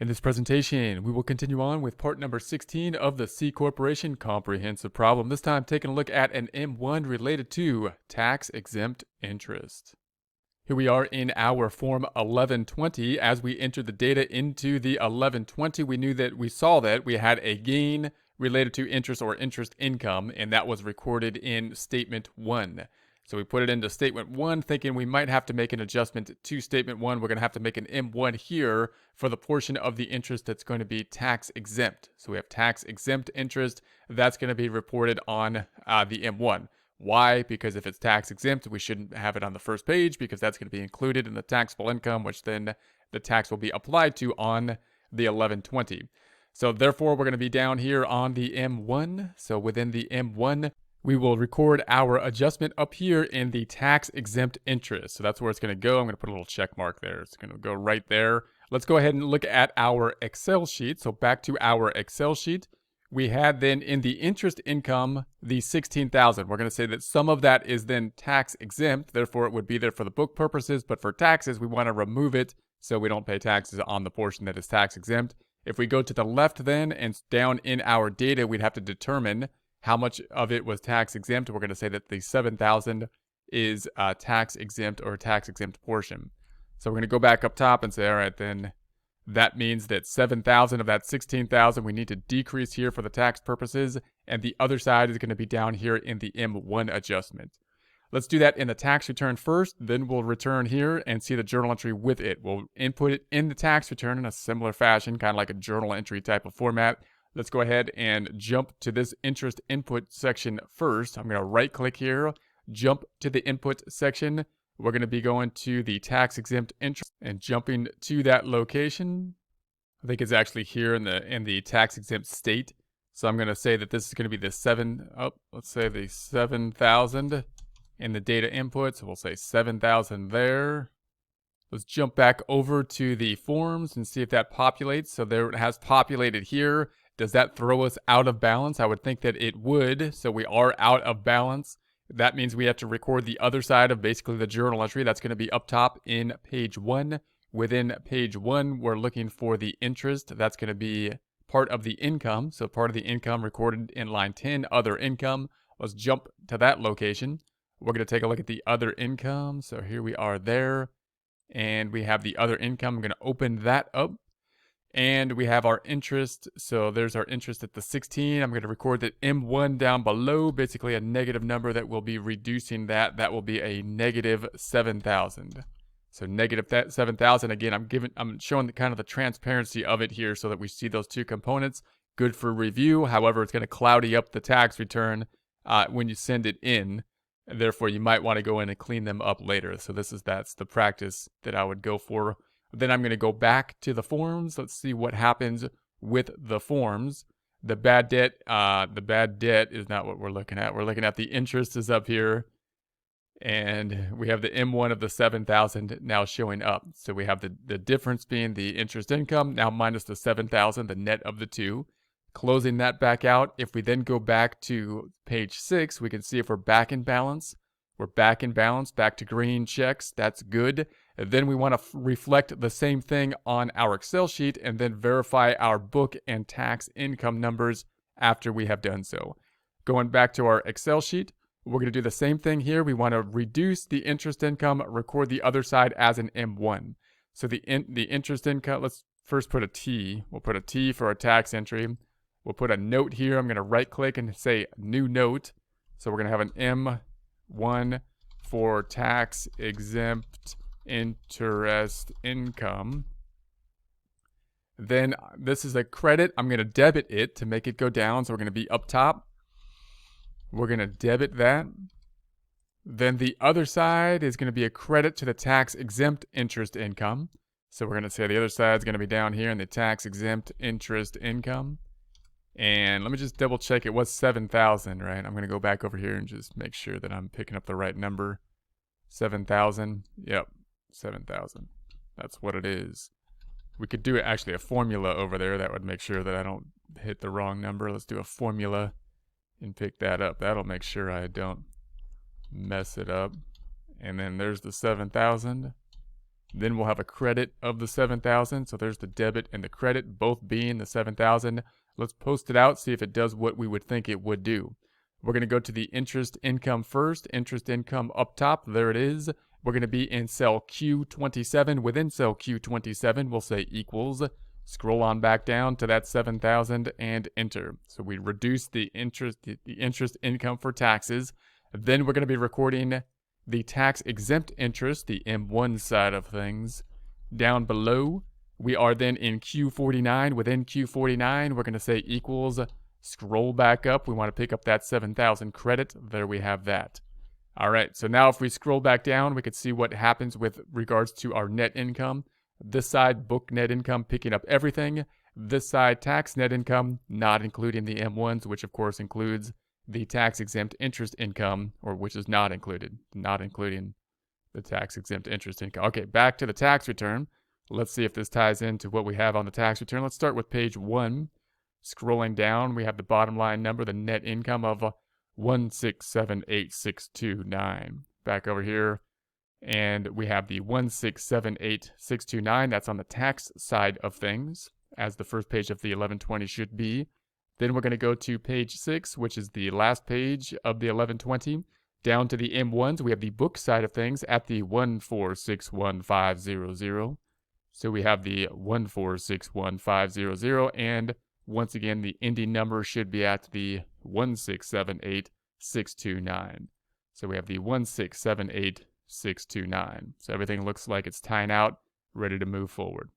In this presentation, we will continue on with part number 16 of the C Corporation Comprehensive Problem, this time taking a look at an M1 related to tax-exempt interest. Here we are in our form 1120. As we entered the data into the 1120, we saw that we had a gain related to interest or interest income, and that was recorded in statement 1. So we put it into statement 1 thinking we might have to make an adjustment to statement 1. We're going to have to make an M1 here for the portion of the interest that's going to be tax exempt. So we have tax exempt interest that's going to be reported on the M1. Why? Because if it's tax exempt, we shouldn't have it on the first page because that's going to be included in the taxable income, which then the tax will be applied to on the 1120. So therefore, we're going to be down here on the M1. So within the M1, we will record our adjustment up here in the tax exempt interest. So that's where it's going to go. I'm going to put a little check mark there. It's going to go right there. Let's go ahead and look at our Excel sheet. So back to our Excel sheet. We had then in the interest income, the $16,000. We're going to say that some of that is then tax exempt. Therefore, it would be there for the book purposes. But for taxes, we want to remove it so we don't pay taxes on the portion that is tax exempt. If we go to the left then and down in our data, we'd have to determine how much of it was tax exempt. We're going to say that the $7,000 is tax exempt or tax exempt portion. So we're going to go back up top and say, all right, then that means that $7,000 of that $16,000 we need to decrease here for the tax purposes, and the other side is going to be down here in the M1 adjustment. Let's do that in the tax return first, then we'll return here and see the journal entry with it. We'll input it in the tax return in a similar fashion, kind of like a journal entry type of format. Let's go ahead and jump to this interest input section first. I'm going to right click here, jump to the input section. We're going to be going to the tax exempt interest and jumping to that location. I think it's actually here in the tax exempt state. So I'm going to say that this is going to be the let's say the 7,000 in the data input. So we'll say 7,000 there. Let's jump back over to the forms and see if that populates. So there it has populated here. Does that throw us out of balance? I would think that it would. So we are out of balance. That means we have to record the other side of basically the journal entry. That's going to be up top in page 1. Within page 1, we're looking for the interest. That's going to be part of the income. So part of the income recorded in line 10, other income. Let's jump to that location. We're going to take a look at the other income. So here we are there. And we have the other income. I'm going to open that up. And we have our interest. So there's our interest at the 16. I'm going to record the M1 down below, basically a negative number that will be reducing that. That will be a negative 7,000. So negative 7,000. Again, I'm showing kind of the transparency of it here so that we see those two components. Good for review. However, it's going to cloudy up the tax return when you send it in. Therefore, you might want to go in and clean them up later. So that's the practice that I would go for. Then I'm going to go back to the forms. Let's see what happens with the forms. The bad debt is not what we're looking at. We're looking at the interest is up here. And we have the M1 of the 7,000 now showing up. So we have the difference being the interest income now minus the 7,000, the net of the two. Closing that back out. If we then go back to page 6, we can see if we're back in balance. We're back in balance, back to green checks. That's good. And then we want to reflect the same thing on our Excel sheet and then verify our book and tax income numbers after we have done so. Going back to our Excel sheet, we're going to do the same thing here. We want to reduce the interest income, record the other side as an M1. So the interest income, let's first put a T. We'll put a T for our tax entry. We'll put a note here. I'm going to right click and say new note. So we're going to have an M1 for tax exempt interest income. Then this is a credit. I'm going to debit it to make it go down. So we're going to be up top. We're going to debit that. Then the other side is going to be a credit to the tax exempt interest income. So we're going to say the other side is going to be down here in the tax exempt interest income. And let me just double check. It was 7,000, right? I'm going to go back over here and just make sure that I'm picking up the right number. 7,000. Yep, 7,000. That's what it is. We could do actually a formula over there. That would make sure that I don't hit the wrong number. Let's do a formula and pick that up. That'll make sure I don't mess it up. And then there's the 7,000. Then we'll have a credit of the 7,000. So there's the debit and the credit, both being the 7,000. Let's post it out, see if it does what we would think it would do. We're going to go to the interest income first. Interest income up top, there it is. We're going to be in cell Q27. Within cell Q27, we'll say equals. Scroll on back down to that 7,000 and enter. So we reduce the interest income for taxes. Then we're going to be recording the tax exempt interest, the M-1 side of things. Down below, we are then in Q49. Within Q49, we're going to say equals. Scroll back up. We want to pick up that 7,000 credit. There we have that. All right, so now if we scroll back down, we can see what happens with regards to our net income. This side, book net income, picking up everything. This side, tax net income, not including the M1s, which of course includes the tax exempt interest income, or which is not included, not including the tax exempt interest income. Okay, back to the tax return. Let's see if this ties into what we have on the tax return. Let's start with page 1. Scrolling down, we have the bottom line number, the net income of 1678629. Back over here, and we have the 1678629. That's on the tax side of things, as the first page of the 1120 should be. Then we're going to go to page 6, which is the last page of the 1120. Down to the M1s, we have the book side of things at the 1461500. So we have the 1461500, and once again, the ending number should be at the 1678629. So we have the 1678629. So everything looks like it's tying out, ready to move forward.